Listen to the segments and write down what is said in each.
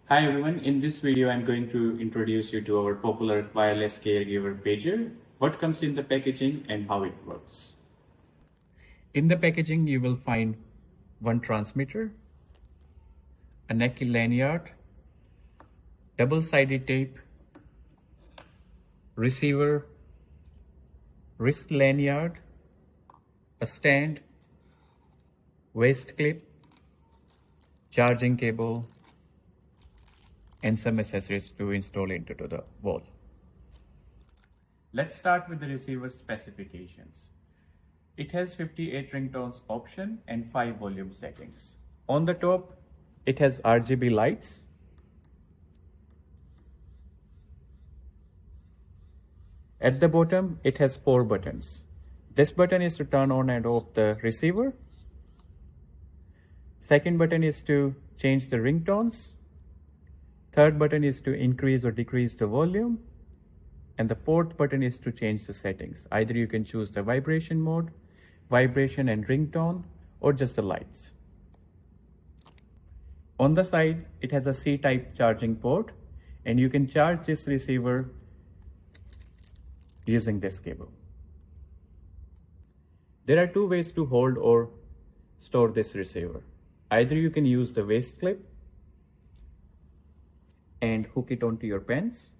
Hi everyone, in this video I'm going to introduce you to our popular Wireless Caregiver Pager, what comes in the packaging and how it works. In the packaging you will find one transmitter, a neck lanyard, double-sided tape, receiver, wrist lanyard, a stand, waist clip, charging cable, and some accessories to install into the wall. Let's start with the receiver specifications. It has 58 ringtones option and 5 volume settings. On the top, it has RGB lights. At the bottom, it has 4 buttons. This button is to turn on and off the receiver. Second button is to change the ringtones. Third button is to increase or decrease the volume. And the fourth button is to change the settings. Either you can choose the vibration mode, vibration and ringtone, or just the lights. On the side, it has a C-type charging port, and you can charge this receiver using this cable. There are 2 ways to hold or store this receiver. Either you can use the waist clip and hook it onto your pants,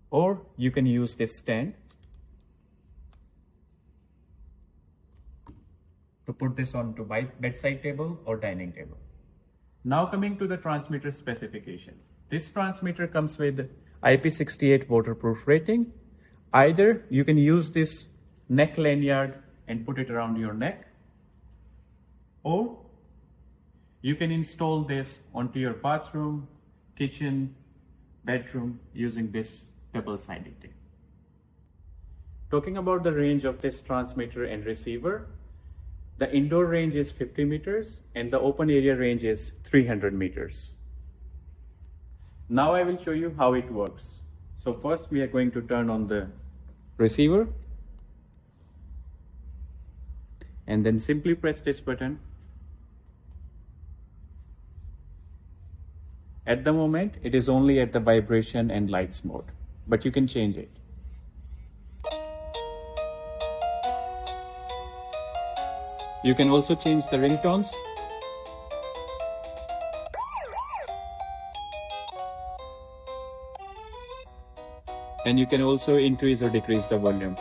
or you can use this stand to put this onto bedside table or dining table. Now coming to the transmitter specification. This transmitter comes with IP68 waterproof rating. Either you can use this neck lanyard and put it around your neck, or you can install this onto your bathroom, kitchen, bedroom using this double-sided tape. Talking about the range of this transmitter and receiver, the indoor range is 50 meters and the open area range is 300 meters. Now I will show you how it works. So first we are going to turn on the receiver and then simply press this button. At the moment, it is only at the vibration and lights mode, but you can change it. You can also change the ringtones. And you can also increase or decrease the volume.